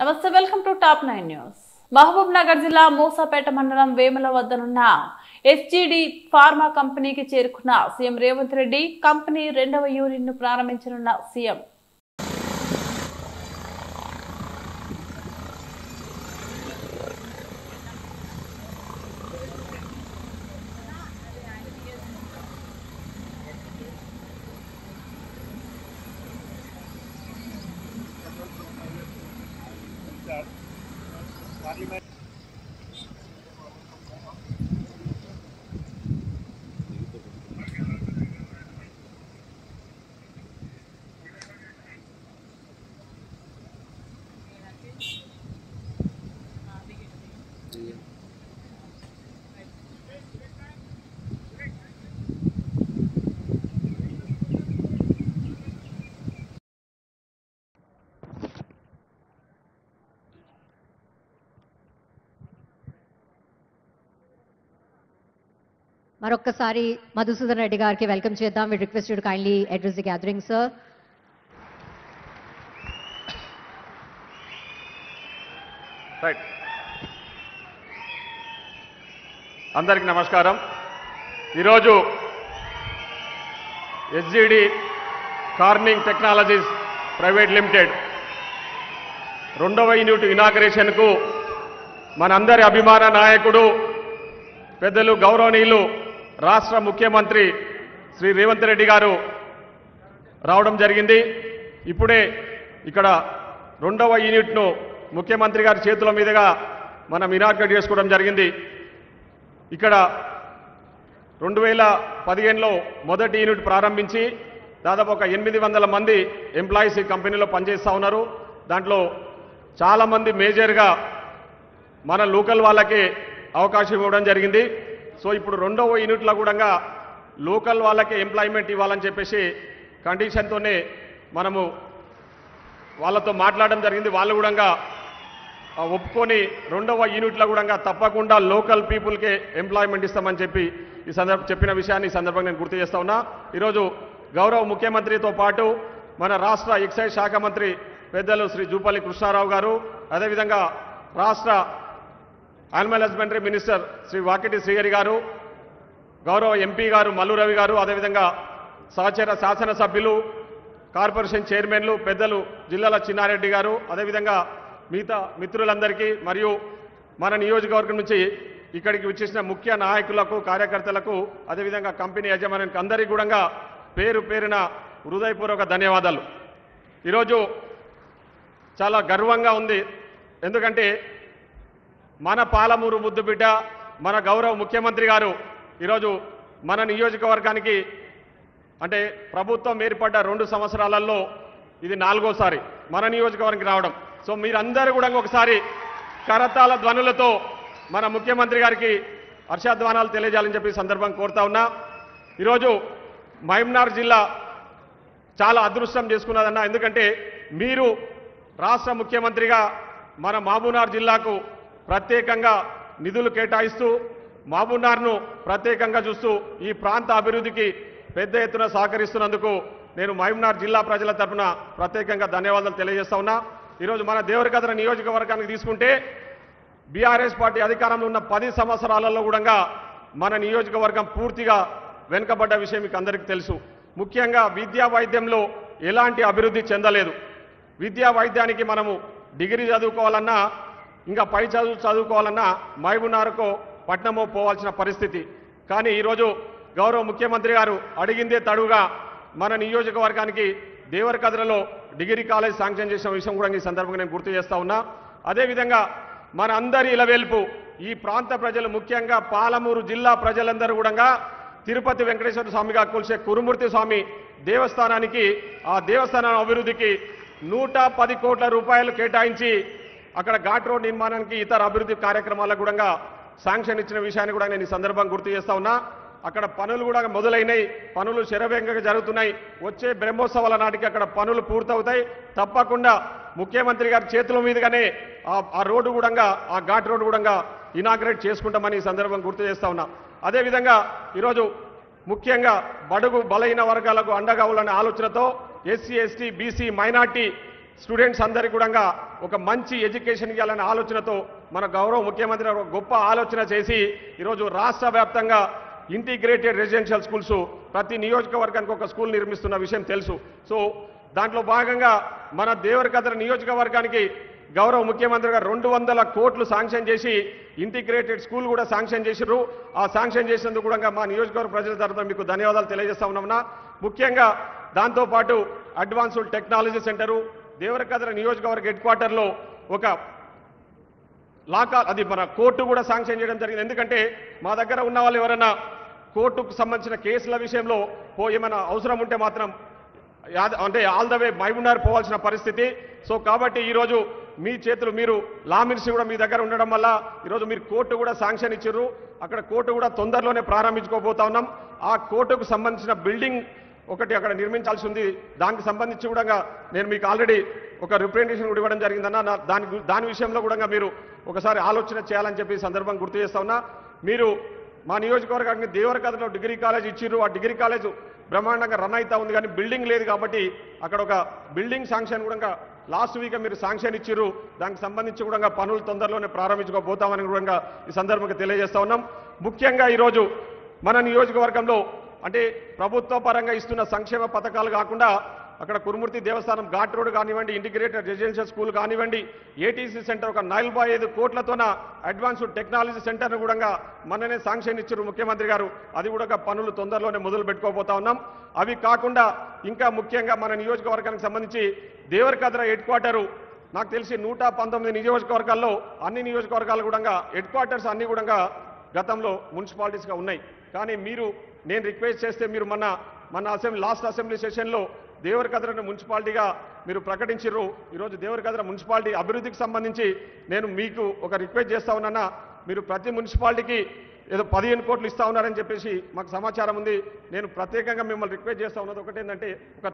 నమస్తే, welcome to Top 9 News. Mahabubnagar జిల్లా మూసాపేట మండలం వేముల వద్దనున్న ఎస్జీడీ ఫార్మా కంపెనీకి చేరుకున్న సీఎం రేవంత్ రెడ్డి. కంపెనీ 2వ యూనిట్ ను ప్రారంభించనున్న సీఎం. మరొక్కసారి మధుసూదన్ రెడ్డి గారికి వెల్కమ్ చేద్దాం. We request you to kindly address the gathering sir. Right, అందరికి నమస్కారం. ఈరోజు SGD Corning technologies private limited 2వ యూనిట్ ఇనాగరేషన్కు మనందరి అభిమాన నాయకుడు పెద్దలు గౌరవనీయులు రాష్ట్ర ముఖ్యమంత్రి శ్రీ రేవంత్ రెడ్డి గారు రావడం జరిగింది. ఇప్పుడే ఇక్కడ 2వ యూనిట్ను ముఖ్యమంత్రి గారి చేతుల మీదుగా మనం ఇనాగ్రేట్ చేసుకోవడం జరిగింది. ఇక్కడ 2015లో మొదటి యూనిట్ ప్రారంభించి దాదాపు ఒక 800 మంది ఎంప్లాయీస్ ఈ కంపెనీలో పనిచేస్తూ ఉన్నారు. దాంట్లో చాలామంది మేజర్గా మన లోకల్ వాళ్ళకే అవకాశం ఇవ్వడం జరిగింది. సో ఇప్పుడు 2వ యూనిట్లో కూడా లోకల్ వాళ్ళకే ఎంప్లాయ్మెంట్ ఇవ్వాలని చెప్పేసి కండిషన్తోనే మనము వాళ్ళతో మాట్లాడడం జరిగింది. వాళ్ళు కూడా ఒప్పుకొని 2వ యూనిట్లో కూడా తప్పకుండా లోకల్ పీపుల్కే ఎంప్లాయ్మెంట్ ఇస్తామని చెప్పి చెప్పిన విషయాన్ని ఈ సందర్భంగా నేను గుర్తు చేస్తా ఉన్నా. ఈరోజు గౌరవ ముఖ్యమంత్రితో పాటు మన రాష్ట్ర ఎక్సైజ్ శాఖ మంత్రి పెద్దలు శ్రీ జూపల్లి కృష్ణారావు గారు, అదేవిధంగా రాష్ట్ర animal husbandry minister Shri Vakiti Srihari గారు, గౌరవ ఎంపీ గారు మల్లు రవి గారు, అదేవిధంగా సహచర శాసనసభ్యులు, కార్పొరేషన్ చైర్మన్లు పెద్దలు జిల్లాల చిన్నారెడ్డి గారు, అదేవిధంగా మిగతా మిత్రులందరికీ మరియు మన నియోజకవర్గం నుంచి ఇక్కడికి వచ్చేసిన ముఖ్య నాయకులకు, కార్యకర్తలకు, అదేవిధంగా కంపెనీ యజమానికి అందరికీ కూడా పేరు పేరున హృదయపూర్వక ధన్యవాదాలు. ఈరోజు చాలా గర్వంగా ఉంది. ఎందుకంటే మన పాలమూరు ముద్దుబిడ్డ మన గౌరవ ముఖ్యమంత్రి గారు ఈరోజు మన నియోజకవర్గానికి అంటే ప్రభుత్వం ఏర్పడ్డ 2 సంవత్సరాలలో ఇది 4వసారి మన నియోజకవర్గానికి రావడం. సో మీరందరూ కూడా ఒకసారి కరతాళ ధ్వనులతో మన ముఖ్యమంత్రి గారికి హర్షధ్వానాలు తెలియజేయాలని చెప్పి సందర్భం కోరుతా ఉన్నా. ఈరోజు మహబూబ్నగర్ జిల్లా చాలా అదృష్టం చేసుకున్నదన్నా. ఎందుకంటే మీరు రాష్ట్ర ముఖ్యమంత్రిగా మన మహబూబ్నగర్ జిల్లాకు ప్రత్యేకంగా నిధులు కేటాయిస్తూ మహబూబ్నగర్ను ప్రత్యేకంగా చూస్తూ ఈ ప్రాంత అభివృద్ధికి పెద్ద ఎత్తున సహకరిస్తున్నందుకు నేను మహబూబ్నగర్ జిల్లా ప్రజల తరఫున ప్రత్యేకంగా ధన్యవాదాలు తెలియజేస్తా ఉన్నా. ఈరోజు మన దేవరకద్ర నియోజకవర్గానికి తీసుకుంటే బీఆర్ఎస్ పార్టీ అధికారంలో ఉన్న 10 సంవత్సరాలలో కూడా మన నియోజకవర్గం పూర్తిగా వెనుకబడ్డ విషయం మీకు అందరికీ తెలుసు. ముఖ్యంగా విద్యా వైద్యంలో ఎలాంటి అభివృద్ధి చెందలేదు. విద్యా వైద్యానికి మనము డిగ్రీ చదువుకోవాలన్నా ఇంకా పై చదువుకోవాలన్నా మహబూబ్నగర్కో పట్నమో పోవాల్సిన పరిస్థితి. కానీ ఈరోజు గౌరవ ముఖ్యమంత్రి గారు అడిగిందే తడుగా మన నియోజకవర్గానికి దేవరకద్రలో డిగ్రీ కాలేజ్ శాంక్షన్ చేసిన విషయం కూడా ఈ సందర్భంగా నేను గుర్తు చేస్తా ఉన్నా. అదేవిధంగా మన అందరి ఇలవేల్పు ఈ ప్రాంత ప్రజలు ముఖ్యంగా పాలమూరు జిల్లా ప్రజలందరూ కూడా తిరుపతి వెంకటేశ్వర స్వామిగా కొలిసే కురుమూర్తి స్వామి దేవస్థానానికి ఆ దేవస్థానం అభివృద్ధికి 110 కోట్ల రూపాయలు కేటాయించి అక్కడ ఘాట్ రోడ్ నిర్మాణానికి ఇతర అభివృద్ధి కార్యక్రమాలకు కూడా శాంక్షన్ ఇచ్చిన విషయాన్ని కూడా నేను ఈ సందర్భంగా గుర్తు చేస్తా ఉన్నా. అక్కడ పనులు కూడా మొదలైనవి, పనులు శరవేగంగా జరుగుతున్నాయి. వచ్చే బ్రహ్మోత్సవాల నాటికి అక్కడ పనులు పూర్తవుతాయి. తప్పకుండా ముఖ్యమంత్రి గారి చేతుల మీదుగానే ఆ రోడ్డు కూడా ఆ ఘాట్ రోడ్డు కూడా ఇనాగ్రేట్ చేసుకుంటామని ఈ సందర్భం గుర్తు చేస్తా ఉన్నా. అదేవిధంగా ఈరోజు ముఖ్యంగా బడుగు బలహీన వర్గాలకు అండగా ఉండాలనే ఆలోచనతో SC ST BC minority students అందరికీ కూడా ఒక మంచి ఎడ్యుకేషన్ ఇవ్వాలనే ఆలోచనతో మన గౌరవ ముఖ్యమంత్రి గారు ఒక గొప్ప ఆలోచన చేసి ఈరోజు రాష్ట్ర వ్యాప్తంగా ఇంటిగ్రేటెడ్ రెసిడెన్షియల్ స్కూల్స్ ప్రతి నియోజకవర్గానికి ఒక స్కూల్ నిర్మిస్తున్న విషయం తెలుసు. సో దాంట్లో భాగంగా మన దేవరకద్ర నియోజకవర్గానికి గౌరవ ముఖ్యమంత్రి గారు 200 కోట్లు శాంక్షన్ చేసి ఇంటిగ్రేటెడ్ స్కూల్ కూడా శాంక్షన్ చేసిర్రు. ఆ శాంక్షన్ చేసినందుకు కూడా మా నియోజకవర్గ ప్రజల తరఫున మీకు ధన్యవాదాలు తెలియజేస్తా ఉన్నామన్నా. ముఖ్యంగా దాంతోపాటు అడ్వాన్స్డ్ టెక్నాలజీ సెంటరు దేవరకద్ర నియోజకవర్గ హెడ్ క్వార్టర్లో ఒక అది మన కోర్టు కూడా శాంక్షన్ చేయడం జరిగింది. ఎందుకంటే మా దగ్గర ఉన్న వాళ్ళు ఎవరైనా కోర్టుకు సంబంధించిన కేసుల విషయంలో ఏమైనా అవసరం ఉంటే మాత్రం అంటే ఆల్ ద వే మహబూబ్నగర్ పోవాల్సిన పరిస్థితి. సో కాబట్టి ఈరోజు మీ చేతులు మీరు లా మినిస్ట్రీ కూడా మీ దగ్గర ఉండడం వల్ల ఈరోజు మీరు కోర్టు కూడా శాంక్షన్ ఇచ్చిర్రు. అక్కడ కోర్టు కూడా తొందరలోనే ప్రారంభించుకోబోతా ఉన్నాం. ఆ కోర్టుకు సంబంధించిన బిల్డింగ్ ఒకటి అక్కడ నిర్మించాల్సి ఉంది. దానికి సంబంధించి కూడా నేను మీకు ఆల్రెడీ ఒక రిప్రజెంటేషన్ కూడా ఇవ్వడం జరిగిందన్న. దాని విషయంలో కూడా మీరు ఒకసారి ఆలోచన చేయాలని చెప్పి సందర్భం గుర్తు చేస్తా ఉన్నా. మీరు మా నియోజకవర్గానికి దేవరకద్రలో డిగ్రీ కాలేజ్ ఇచ్చిర్రు. ఆ డిగ్రీ కాలేజ్ బ్రహ్మాండంగా రన్ అవుతా ఉంది, కానీ బిల్డింగ్ లేదు. కాబట్టి అక్కడ ఒక బిల్డింగ్ శాంక్షన్ కూడా లాస్ట్ వీక్ మీరు శాంక్షన్ ఇచ్చిర్రు. దానికి సంబంధించి కూడా పనులు తొందరలోనే ప్రారంభించుకోబోతామని కూడా ఈ సందర్భంగా తెలియజేస్తా ఉన్నాం. ముఖ్యంగా ఈరోజు మన నియోజకవర్గంలో అంటే ప్రభుత్వ పరంగా ఇస్తున్న సంక్షేమ పథకాలు కాకుండా అక్కడ కురుమూర్తి దేవస్థానం ఘాట్ రోడ్ కానివ్వండి, ఇంటిగ్రేటెడ్ రెసిడెన్షియల్ స్కూల్ కానివ్వండి, ఏటీసీ సెంటర్ ఒక 45 కోట్లతోన అడ్వాన్స్డ్ టెక్నాలజీ సెంటర్ను కూడా మననే శాంక్షన్ ఇచ్చారు ముఖ్యమంత్రి గారు. అది కూడా పనులు తొందరలోనే మొదలు పెట్టుకోబోతా ఉన్నాం. అవి కాకుండా ఇంకా ముఖ్యంగా మన నియోజకవర్గానికి సంబంధించి దేవరకద్ర హెడ్ క్వార్టరు నాకు తెలిసి 119 నియోజకవర్గాల్లో అన్ని నియోజకవర్గాలు కూడా హెడ్ క్వార్టర్స్ అన్ని కూడా గతంలో మున్సిపాలిటీస్గా ఉన్నాయి. కానీ నేను రిక్వెస్ట్ చేస్తే మీరు మన లాస్ట్ అసెంబ్లీ సెషన్లో దేవరకద్రను మున్సిపాలిటీగా మీరు ప్రకటించారు. ఈరోజు దేవరకద్ర మున్సిపాలిటీ అభివృద్ధికి సంబంధించి నేను మీకు ఒక రిక్వెస్ట్ చేస్తా ఉన్నానా. మీరు ప్రతి మున్సిపాలిటీకి ఏదో 15 కోట్లు ఇస్తా ఉన్నారని చెప్పేసి మాకు సమాచారం ఉంది. నేను ప్రత్యేకంగా మిమ్మల్ని రిక్వెస్ట్ చేస్తా ఉన్నది ఒకటేంటంటే ఒక